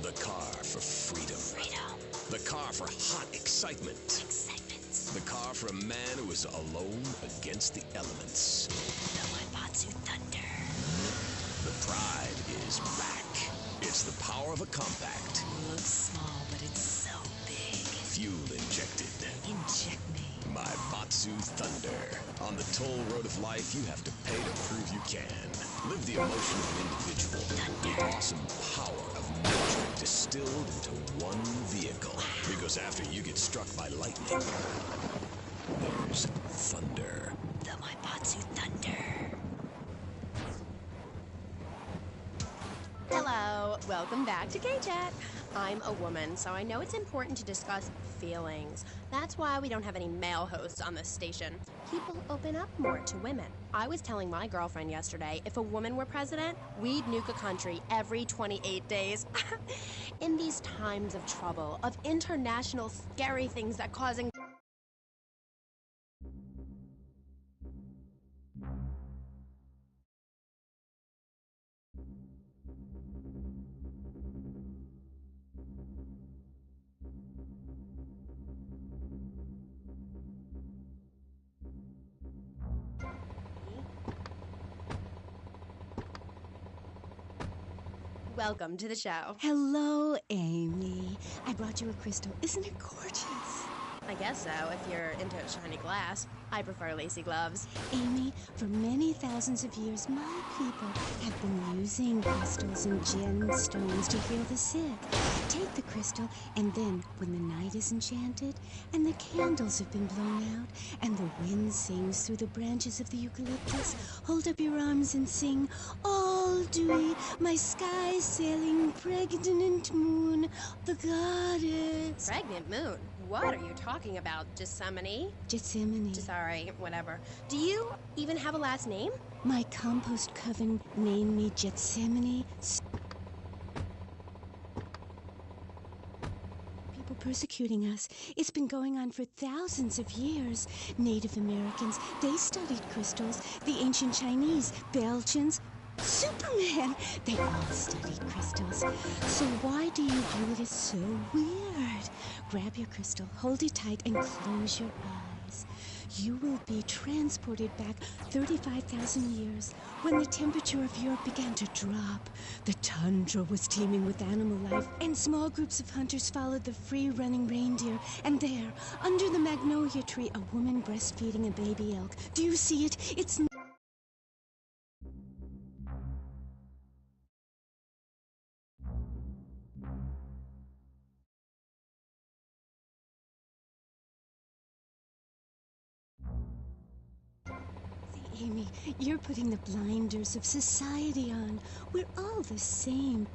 The car for freedom. The car for hot excitement. The car for a man who is alone against the elements. The Maibatsu Thunder. The pride is back. It's the power of a compact. Looks small, but it's so big. Fuel injected. Inject me. Maibatsu Thunder. On the toll road of life, you have to pay to prove you can. Live the emotion of an individual. The awesome power of nature distilled into one vehicle. Because after you get struck by lightning, there's thunder. The Maibatsu Thunder. Hello, welcome back to K-Chat. I'm a woman, so I know it's important to discuss feelings. That's why we don't have any male hosts on this station. People open up more to women. I was telling my girlfriend yesterday, if a woman were president, we'd nuke a country every 28 days. In these times of trouble, of international scary things that causing... Welcome to the show. Hello, Amy. I brought you a crystal. Isn't it gorgeous? I guess so, if you're into shiny glass. I prefer lacy gloves. Amy, for many thousands of years, my people have been using crystals and gemstones to heal the sick. Take the crystal, and then, when the night is enchanted, and the candles have been blown out, and the wind sings through the branches of the eucalyptus, hold up your arms and sing, all dewy, my sky sailing pregnant moon, the goddess. Pregnant moon? What are you talking about? Gethsemane? Gethsemane. Sorry, whatever. Do you even have a last name? My compost coven named me Gethsemane. People persecuting us. It's been going on for thousands of years. Native Americans, they studied crystals. The ancient Chinese, Belgians, Superman, they all studied crystals. So why do you view it as so weird? Grab your crystal, hold it tight, and close your eyes. You will be transported back 35,000 years when the temperature of Europe began to drop. The tundra was teeming with animal life, and small groups of hunters followed the free-running reindeer. And there, under the magnolia tree, a woman breastfeeding a baby elk. Do you see it? It's... Amy, you're putting the blinders of society on. We're all the same.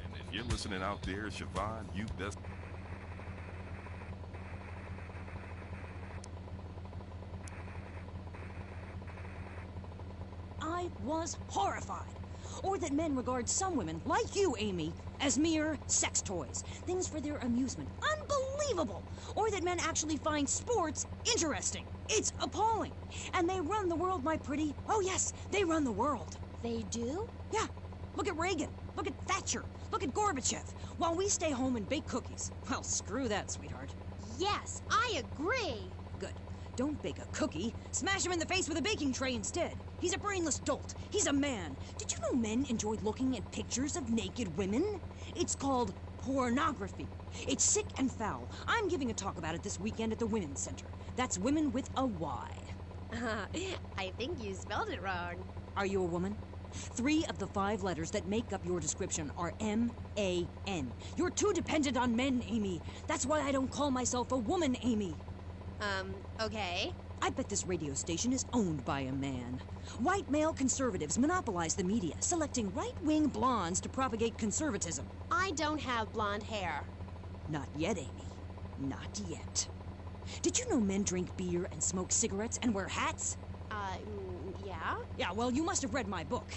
And if you're listening out there, Siobhan, you best... I was horrified. Or that men regard some women, like you, Amy, as mere sex toys. Things for their amusement. Unbelievable! Or that men actually find sports interesting. It's appalling. And they run the world, my pretty. Oh yes, they run the world. They do? Yeah. Look at Reagan. Look at Thatcher. Look at Gorbachev. While we stay home and bake cookies. Well, screw that, sweetheart. Yes, I agree. Good. Don't bake a cookie. Smash him in the face with a baking tray instead. He's a brainless dolt. He's a man. Did you know men enjoy looking at pictures of naked women? It's called pornography. It's sick and foul. I'm giving a talk about it this weekend at the Women's Center. That's women with a Y. I think you spelled it wrong. Are you a woman? 3 of the 5 letters that make up your description are M-A-N. You're too dependent on men, Amy. That's why I don't call myself a woman, Amy. Okay. I bet this radio station is owned by a man. White male conservatives monopolize the media, selecting right-wing blondes to propagate conservatism. I don't have blonde hair. Not yet, Amy. Not yet. Did you know men drink beer and smoke cigarettes and wear hats? Yeah? Yeah, well, you must have read my book.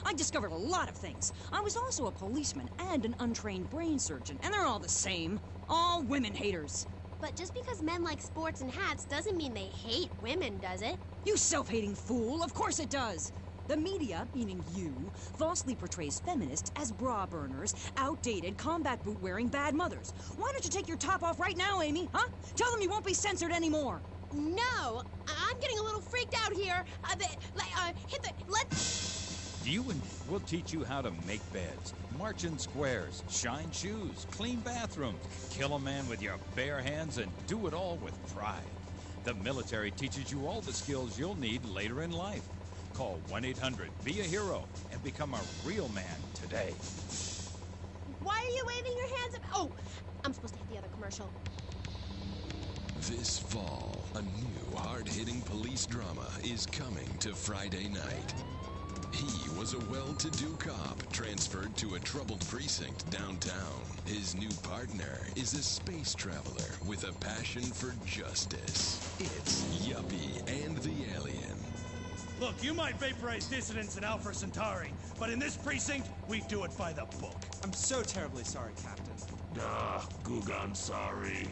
I discovered a lot of things. I was also a policeman and an untrained brain surgeon, and they're all the same. All women haters. but just because men like sports and hats doesn't mean they hate women, does it? You self-hating fool! Of course it does! The media, meaning you, falsely portrays feminists as bra burners, outdated, combat boot-wearing bad mothers. Why don't you take your top off right now, Amy, huh? Tell them you won't be censored anymore! No, I'm getting a little freaked out here. We'll teach you how to make beds, march in squares, shine shoes, clean bathrooms, kill a man with your bare hands, and do it all with pride. The military teaches you all the skills you'll need later in life. Call 1-800-BE-A-HERO and become a real man today. Why are you waving your hands up? Oh, I'm supposed to hit the other commercial. This fall, a new hard-hitting police drama is coming to Friday night. He was a well-to-do cop transferred to a troubled precinct downtown. His new partner is a space traveler with a passion for justice. It's Yuppie and the Alien. Look, you might vaporize dissidents in Alpha Centauri, but in this precinct, we do it by the book. I'm so terribly sorry, Captain. Gugan, sorry.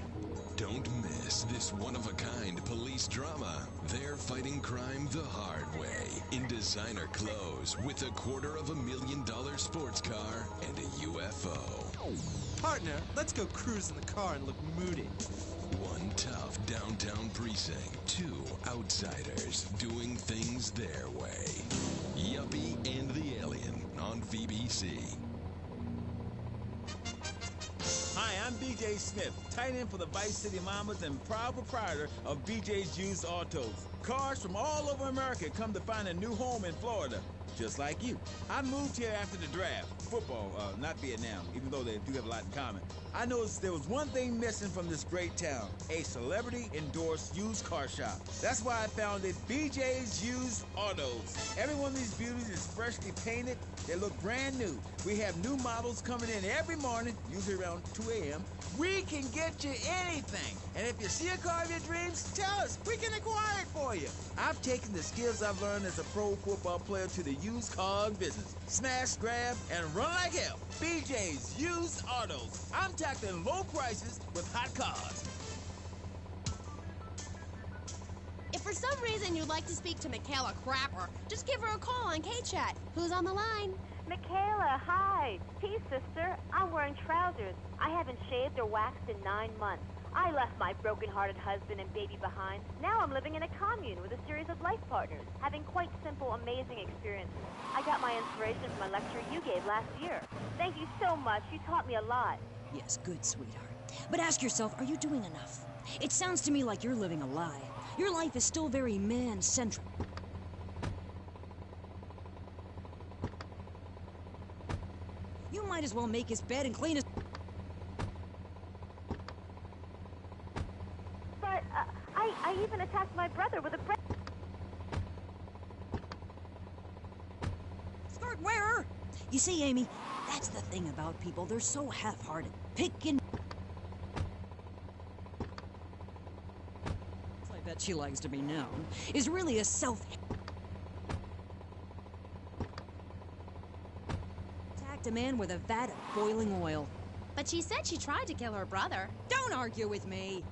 Don't miss this one-of-a-kind police drama. They're fighting crime the hard way in designer clothes with $250,000 sports car and a UFO. Partner, let's go cruise in the car and look moody. One tough downtown precinct, two outsiders doing things their way. Yuppie and the Alien on VBC. Hi, I'm BJ Smith, tight end for the Vice City Mamas and proud proprietor of BJ's Used Autos. Cars from all over America come to find a new home in Florida, just like you. I moved here after the draft. Football, not Vietnam, even though they do have a lot in common. I noticed there was one thing missing from this great town, a celebrity-endorsed used car shop. That's why I founded BJ's Used Autos. Every one of these beauties is freshly painted. They look brand new. We have new models coming in every morning, usually around 2 a.m. We can get you anything. And if you see a car of your dreams, tell us. We can acquire it for you. I've taken the skills I've learned as a pro football player to the used car business. Smash, grab, and run like hell. BJ's Used Autos. I'm tackling low prices with hot cars. If for some reason you'd like to speak to Michaela Crapper, just give her a call on K-Chat. Who's on the line? Michaela, hi. Peace, sister. I'm wearing trousers. I haven't shaved or waxed in 9 months. I left my broken-hearted husband and baby behind. Now I'm living in a commune with a series of life partners, having quite simple, amazing experiences. I got my inspiration from a lecture you gave last year. Thank you so much. You taught me a lot. Yes, good, sweetheart. But ask yourself, are you doing enough? It sounds to me like you're living a lie. Your life is still very man-centric. You might as well make his bed and clean his... But I even attacked my brother with a bread... Skirt wearer! You see, Amy, that's the thing about people. They're so half-hearted. Pickin'... I bet she likes to be known, is really a self... Attacked a man with a vat of boiling oil. But she said she tried to kill her brother. Don't argue with me!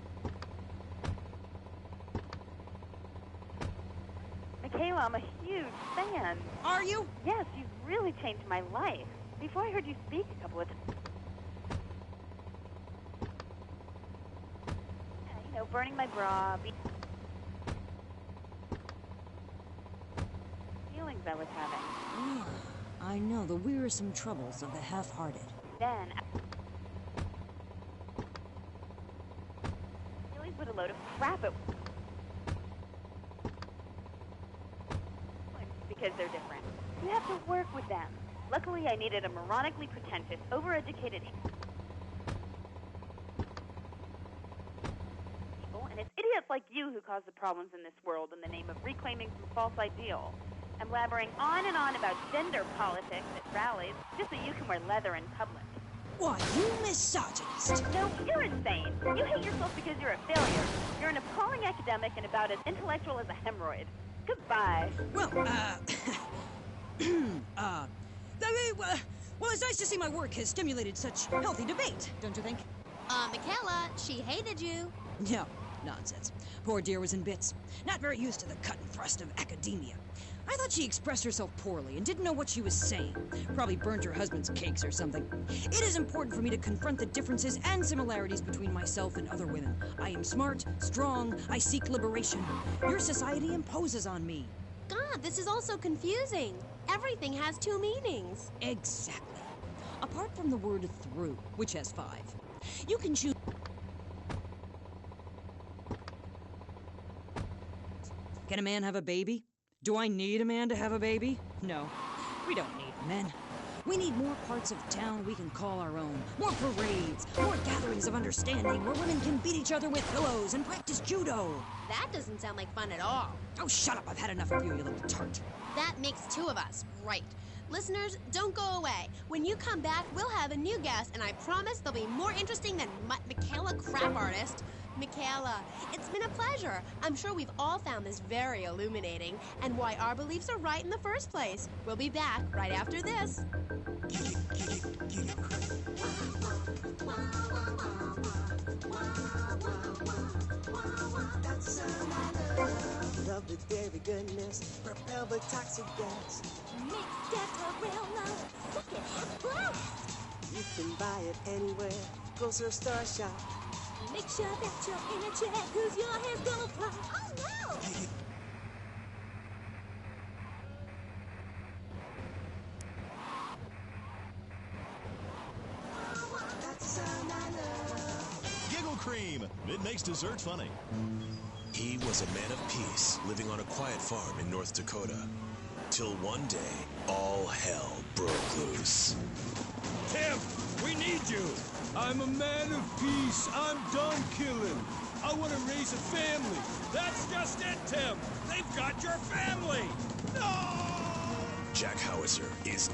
Michaela, I'm a huge fan. Are you? Yes, you've really changed my life. Before I heard you speak a couple of times. Yeah, you know, burning my bra, feelings I was having. Yeah, I know, the wearisome troubles of the half-hearted. Then, feelings with a load of crap at because they're different. You have to work with them. Luckily, I needed a moronically pretentious, overeducated people, and it's idiots like you who cause the problems in this world in the name of reclaiming some false ideal. I'm blabbering on and on about gender politics at rallies just so you can wear leather in public. Why, you misogynist! No, you're insane. You hate yourself because you're a failure. You're an appalling academic and about as intellectual as a hemorrhoid. Goodbye. Well, well, it's nice to see my work has stimulated such healthy debate, don't you think? Michaela, she hated you. No, nonsense. Poor dear was in bits. Not very used to the cut and thrust of academia. I thought she expressed herself poorly and didn't know what she was saying. Probably burned her husband's cakes or something. It is important for me to confront the differences and similarities between myself and other women. I am smart, strong, I seek liberation. Your society imposes on me. God, this is all so confusing. Everything has two meanings. Exactly. Apart from the word through, which has 5. You can choose... Can a man have a baby? Do I need a man to have a baby? No, we don't need men. We need more parts of town we can call our own. More parades, more gatherings of understanding where women can beat each other with pillows and practice judo. That doesn't sound like fun at all. Oh, shut up. I've had enough of you, you little tart. That makes 2 of us, right. Listeners, don't go away. When you come back, we'll have a new guest, and I promise they'll be more interesting than Michaela Crap Artist. Michaela, it's been a pleasure. I'm sure we've all found this very illuminating, and why our beliefs are right in the first place. We'll be back right after this. Love the dairy goodness, propel the toxic gas. Mix that to real love. Suck it, blast. You can buy it anywhere, grocery store shop. Make sure that you're in a chair, cause your hair's gonna fly. Oh no! Giggle Cream. It makes dessert funny. He was a man of peace, living on a quiet farm in North Dakota. Till one day, all hell broke loose. Tim, we need you. I'm a man of peace. I'm done killing. I want to raise a family. That's just it, Tim. They've got your family. No! Jack Howitzer is...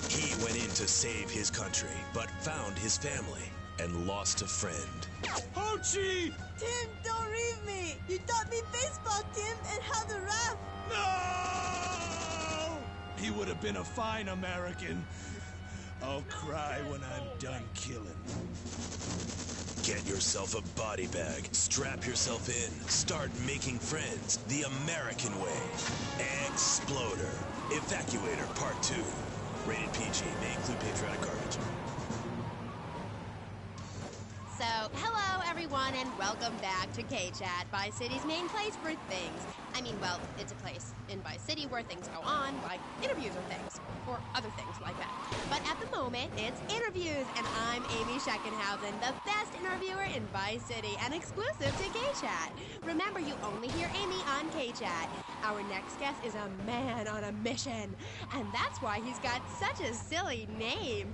He went in to save his country, but found his family and lost a friend. Hochi! Tim, don't leave me! You taught me baseball, Tim, and how to rap! No! He would have been a fine American. I'll cry when I'm done killing. Get yourself a body bag, strap yourself in, start making friends the American way. Exploder. Evacuator Part 2. Rated PG. May include patriotic garbage. So, hello everyone, and welcome back to K-Chat, Vice City's main place for things. I mean, well, it's a place in Vice City where things go on, like interviews or things, or other things like that. But at the moment, it's interviews, and I'm Amy Scheckenhausen, the best interviewer in Vice City, and exclusive to K-Chat. Remember, you only hear Amy on K-Chat. Our next guest is a man on a mission, and that's why he's got such a silly name.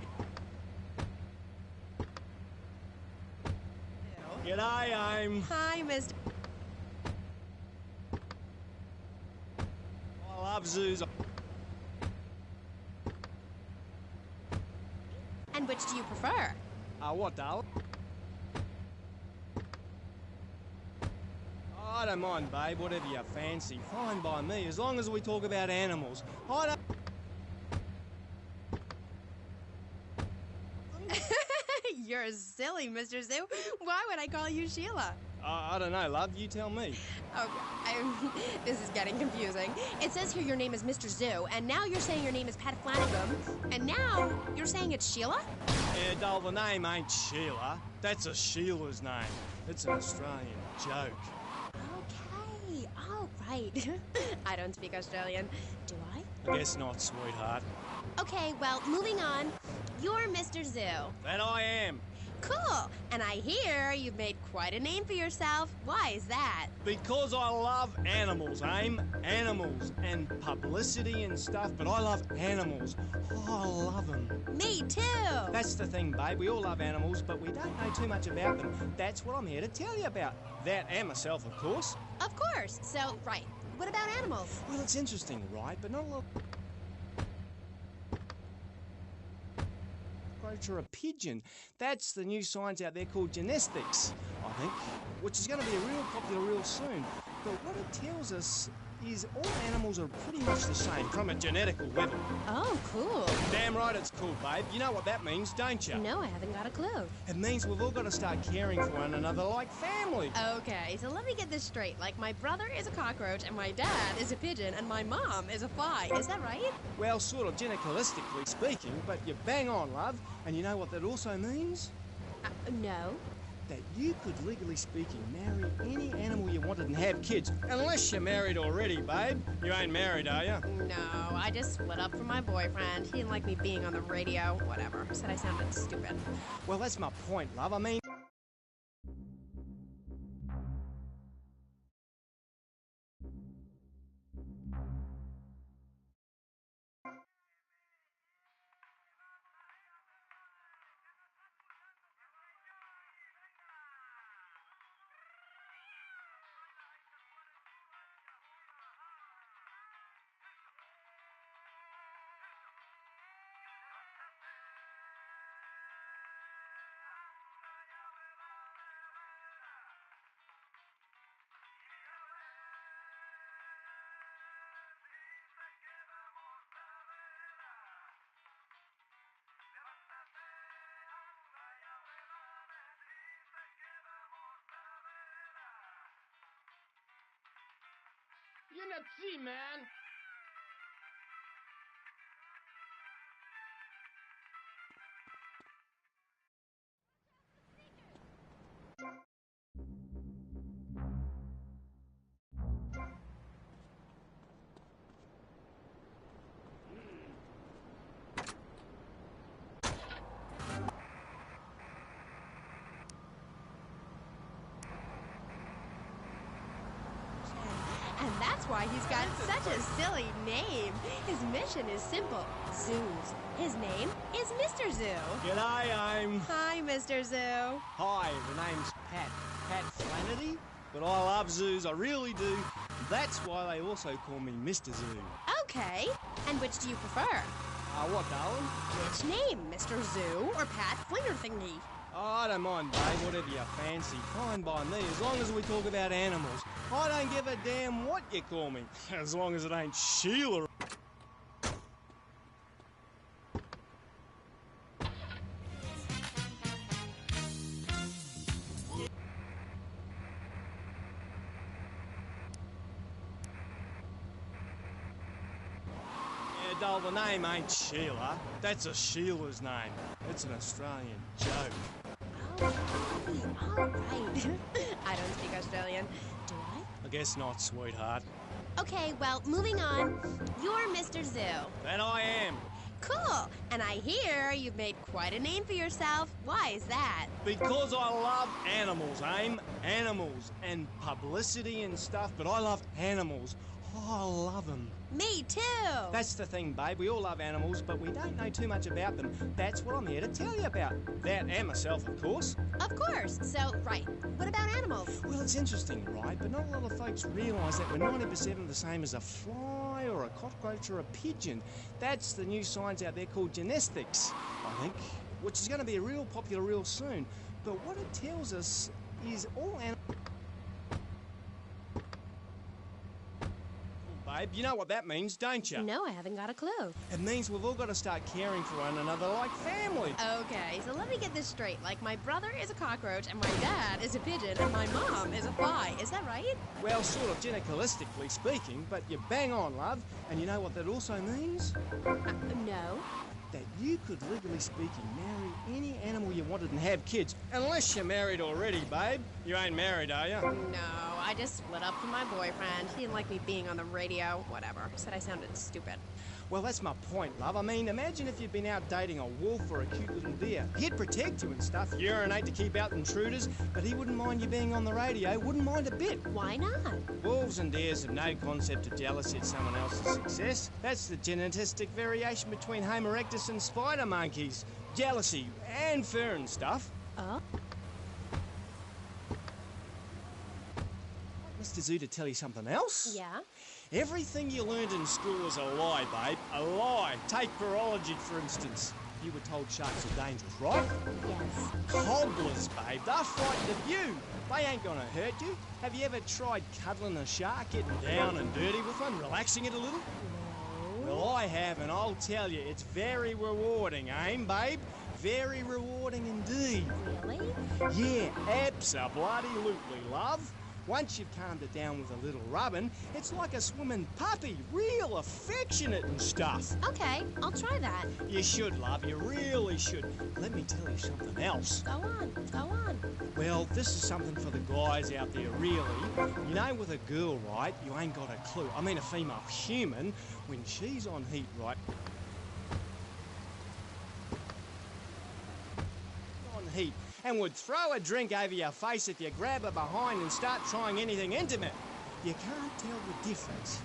G'day, I'm... Hi, Mr. I love zoos. And which do you prefer? What, darling? I don't mind, babe. Whatever you fancy. Fine by me, as long as we talk about animals. I don't... You're silly, Mr. Zoo. Why would I call you Sheila? I don't know, love. You tell me. Oh, this is getting confusing. It says here your name is Mr. Zoo, and now you're saying your name is Pat Flanagan, and now you're saying it's Sheila? Yeah, doll, the name ain't Sheila. That's a Sheila's name. It's an Australian joke. Okay, all right. I don't speak Australian. Do I? I guess not, sweetheart. Okay, well, moving on. You're Mr. Zoo. That I am. Cool. And I hear you've made quite a name for yourself. Why is that? Because I love animals, Aim. Animals and publicity and stuff, but I love animals. Oh, I love them. Me too. That's the thing, babe. We all love animals, but we don't know too much about them. That's what I'm here to tell you about. That and myself, of course. Of course. So, right. What about animals? Well, it's interesting, right? But not a lot. Or a pigeon. That's the new science out there called genetics, I think, which is going to be real popular real soon. But what it tells us is all animals are pretty much the same from a genetical level. Oh, cool. Damn right it's cool, babe. You know what that means, don't you? No, I haven't got a clue. It means we've all got to start caring for one another like family. Okay, so let me get this straight. Like, my brother is a cockroach, and my dad is a pigeon, and my mom is a fly. Is that right? Well, sort of genetically speaking, but you're bang on, love. And you know what that also means? No. That you could, legally speaking, marry any animal you wanted and have kids. Unless you're married already, babe. You ain't married, are you? No, I just split up from my boyfriend. He didn't like me being on the radio. Whatever. Said I sounded stupid. Well, that's my point, love. I mean... You're not see, man. And that's why he's got such a silly name. His mission is simple. Zoos. His name is Mr. Zoo. G'day, Hi, Mr. Zoo. Hi, the name's Pat Flannery. But I love zoos, I really do. That's why they also call me Mr. Zoo. Okay. And which do you prefer? What, darling? Which name, Mr. Zoo or Pat Flinger Thingy? Oh, I don't mind, babe, whatever you fancy. Fine by me, as long as we talk about animals. I don't give a damn what you call me, as long as it ain't Sheila. Yeah, doll, the name ain't Sheila. That's a Sheila's name. It's an Australian joke. All right. I don't speak Australian. Do I? I guess not, sweetheart. Okay, well, moving on. You're Mr. Zoo. That I am. Cool. And I hear you've made quite a name for yourself. Why is that? Because I love animals, Aim. Animals and publicity and stuff, but I love animals. Oh, I love them. Me too. That's the thing, babe. We all love animals, but we don't know too much about them. That's what I'm here to tell you about. That and myself, of course. Of course. So, right. What about animals? Well, it's interesting, right? But not a lot of folks realise that we're 90% the same as a fly or a cockroach or a pigeon. That's the new science out there called genetics, I think, which is going to be real popular real soon. But what it tells us is all animals... Babe, you know what that means, don't you? No, I haven't got a clue. It means we've all got to start caring for one another like family. Okay, so let me get this straight. Like, my brother is a cockroach, and my dad is a pigeon, and my mom is a fly. Is that right? Well, sort of genetically speaking, but you're bang on, love. And you know what that also means? No. That you could, legally speaking, marry any animal you wanted and have kids. Unless you're married already, babe. You ain't married, are you? No, I just split up from my boyfriend. He didn't like me being on the radio. Whatever. Said I sounded stupid. Well, that's my point, love. I mean, imagine if you'd been out dating a wolf or a cute little deer. He'd protect you and stuff, urinate to keep out intruders, but he wouldn't mind you being on the radio, wouldn't mind a bit. Why not? Wolves and deers have no concept of jealousy at someone else's success. That's the genetic variation between Homo erectus and spider monkeys. Jealousy and fur and stuff. Oh? Mr. Mr. Zoo to tell you something else? Yeah? Everything you learned in school is a lie, babe. A lie. Take virology, for instance. You were told sharks are dangerous, right? Yes. Cobblers, babe. They're frightened of you. They ain't gonna hurt you. Have you ever tried cuddling a shark, getting down and dirty with one, relaxing it a little? No. Well, I have, and I'll tell you, it's very rewarding, babe? Very rewarding indeed. Really? Yeah, abso-bloody-lutely, love. Once you've calmed it down with a little rubbing, it's like a swimming puppy, real affectionate and stuff. Okay, I'll try that. You should, love, you really should. Let me tell you something else. Go on. Well, this is something for the guys out there, really. You know, with a girl, right, you ain't got a clue. I mean, a female human, when she's on heat, right? On heat. And would throw a drink over your face if you grab her behind and start trying anything intimate. You can't tell the difference.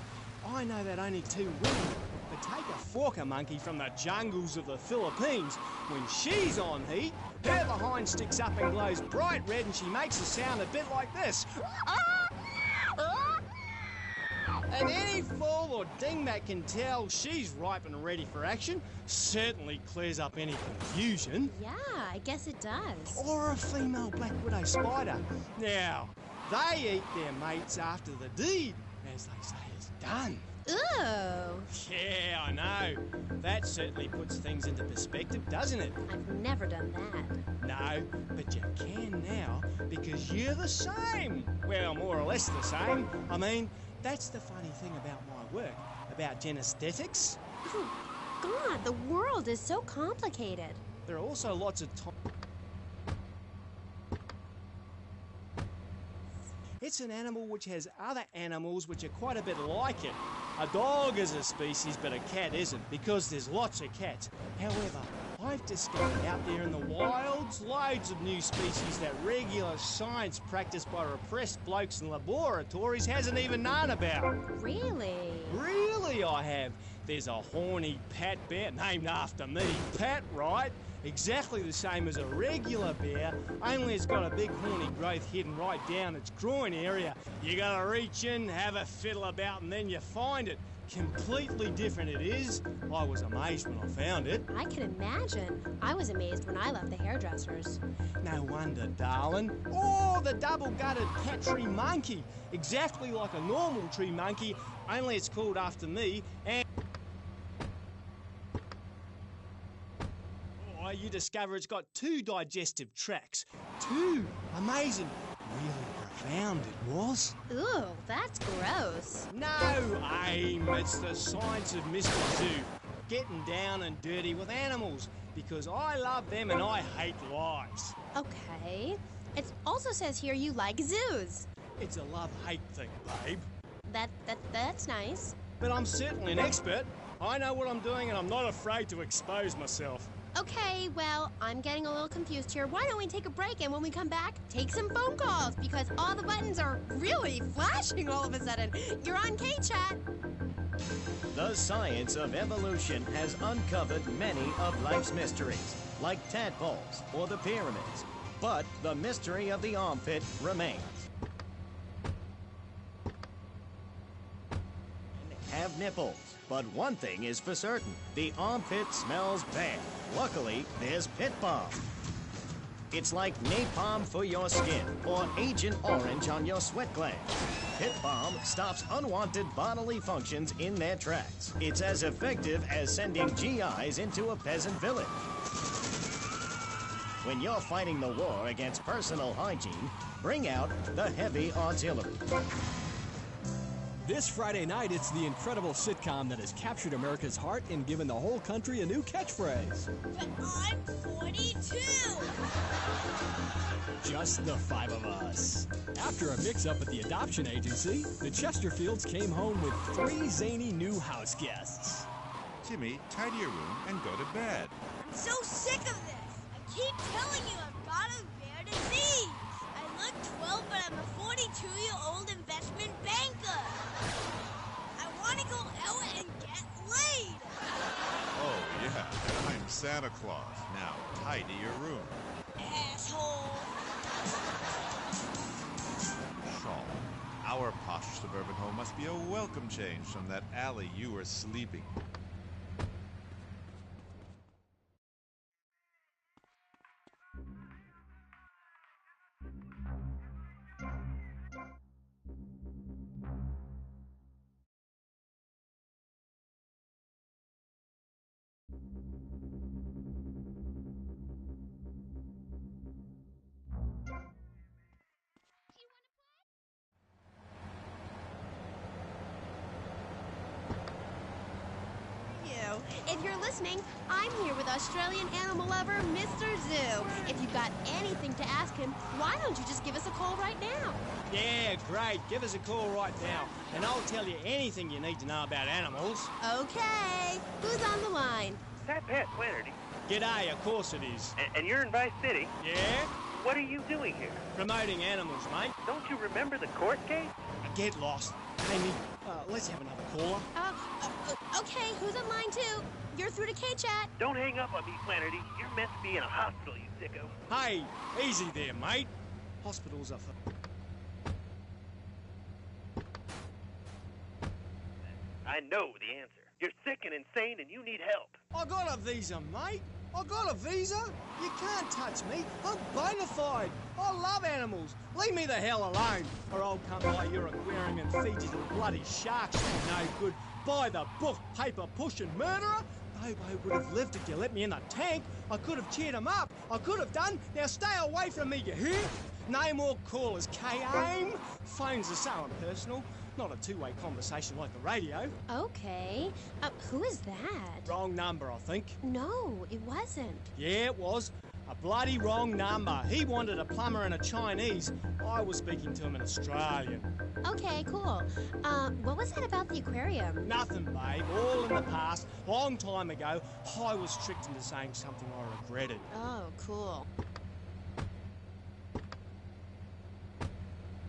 I know that only too well. But take a forker monkey from the jungles of the Philippines. When she's on heat, her behind sticks up and glows bright red and she makes a sound a bit like this. And any fool or dingbat can tell she's ripe and ready for action. Certainly clears up any confusion. Yeah, I guess it does. Or a female black widow spider. Now, they eat their mates after the deed, as they say is done. Ooh. Yeah, I know. That certainly puts things into perspective, doesn't it? I've never done that. No, but you can now, because you're the same. Well, more or less the same. I mean, that's the funny thing about my work, about genesthetics. Oh, God, the world is so complicated. There are also lots of times. It's an animal which has other animals which are quite a bit like it. A dog is a species, but a cat isn't, because there's lots of cats. However, I've discovered out there in the wilds loads of new species that regular science practiced by repressed blokes in laboratories hasn't even known about. Really? Really, I have. There's a horny Pat bear named after me. Pat, right? Exactly the same as a regular bear, only it's got a big horny growth hidden right down its groin area. You gotta reach in, have a fiddle about, and then you find it. Completely different it is. I was amazed when I found it. I can imagine. I was amazed when I left the hairdressers. No wonder, darling. Oh, the double-gutted cat tree monkey. Exactly like a normal tree monkey, only it's called after me, and you discover it's got 2 digestive tracts. 2! Amazing. Really profound it was. Ooh, that's gross. No, Aim, it's the science of Mr. Zoo. Getting down and dirty with animals, because I love them and I hate lies. Okay. It also says here you like zoos. It's a love-hate thing, babe. That's nice. But I'm certainly an expert. I know what I'm doing and I'm not afraid to expose myself. Okay, well, I'm getting a little confused here. Why don't we take a break, and when we come back, take some phone calls, because all the buttons are really flashing all of a sudden. You're on K-Chat. The science of evolution has uncovered many of life's mysteries, like tadpoles or the pyramids. But the mystery of the armpit remains. Have nipples. But one thing is for certain, the armpit smells bad. Luckily, there's Pit Balm. It's like napalm for your skin, or Agent Orange on your sweat glands. Pit Balm stops unwanted bodily functions in their tracks. It's as effective as sending GIs into a peasant village. When you're fighting the war against personal hygiene, bring out the heavy artillery. This Friday night, it's the incredible sitcom that has captured America's heart and given the whole country a new catchphrase. But I'm 42! Just the 5 of us. After a mix-up at the adoption agency, the Chesterfields came home with 3 zany new house guests. Timmy, tidy your room and go to bed. I'm so sick of this! I keep telling you I've got a rare disease! I look 12, but I'm a 42-year-old investment banker! I want to go out and get laid! Oh, yeah, I'm Santa Claus. Now, tidy your room. Asshole! Shawl. Our posh suburban home must be a welcome change from that alley you were sleeping. If you're listening, I'm here with Australian animal lover, Mr. Zoo. If you've got anything to ask him, why don't you just give us a call right now? Yeah, great. Give us a call right now, and I'll tell you anything you need to know about animals. Okay. Who's on the line? That Pat Flannery. G'day, of course it is. And you're in Vice City? Yeah? What are you doing here? Promoting animals, mate. Don't you remember the court case? Get lost. Hey, Nick, let's have another caller. Okay, who's on line two? You're through to K-Chat. Don't hang up on me, Flannery. You're meant to be in a hospital, you sicko. Hey, easy there, mate. Hospitals are for... I know the answer. You're sick and insane and you need help. I got a visa, mate. I got a visa. You can't touch me. I'm bona fide. I love animals. Leave me the hell alone, or I'll come by your aquarium and feed you to bloody sharks. You no good. By the book, paper pushing murderer. Nobody would have lived if you let me in the tank. I could have cheered him up. I could have done. Now stay away from me, you hear? No more callers, K-Aim. Phones are so impersonal. Not a two-way conversation like the radio. Okay. Who is that? Wrong number, I think. No, it wasn't. Yeah, it was. A bloody wrong number. He wanted a plumber and a Chinese. I was speaking to him in Australian. Okay, cool. What was that about the aquarium? Nothing, babe. All in the past. Long time ago, I was tricked into saying something I regretted. Oh, cool.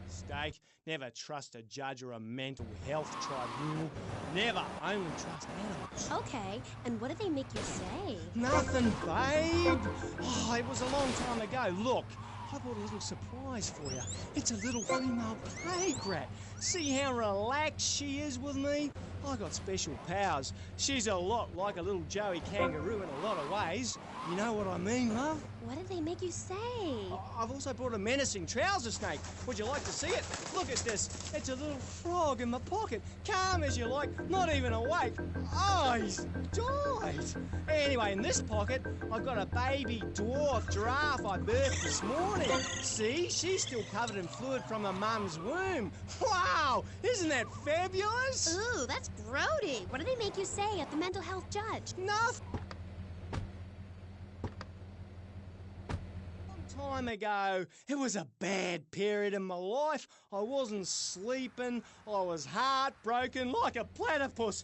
Mistake. Never trust a judge or a mental health tribunal. Never. Only trust animals. Okay, and what did they make you say? Nothing, babe. Oh, it was a long time ago. Look, I brought a little surprise for you. It's a little female plague rat. See how relaxed she is with me? I got special powers. She's a lot like a little Joey kangaroo in a lot of ways. You know what I mean, love? What did they make you say? I've also brought a menacing trouser snake. Would you like to see it? Look at this. It's a little frog in my pocket. Calm as you like, not even awake. Oh, he's died. Anyway, in this pocket, I've got a baby dwarf giraffe I birthed this morning. See? She's still covered in fluid from her mum's womb. Wow! Isn't that fabulous? Ooh, that's grody. What did they make you say at the mental health judge? Nothing. Time ago. It was a bad period in my life. I wasn't sleeping. I was heartbroken like a platypus.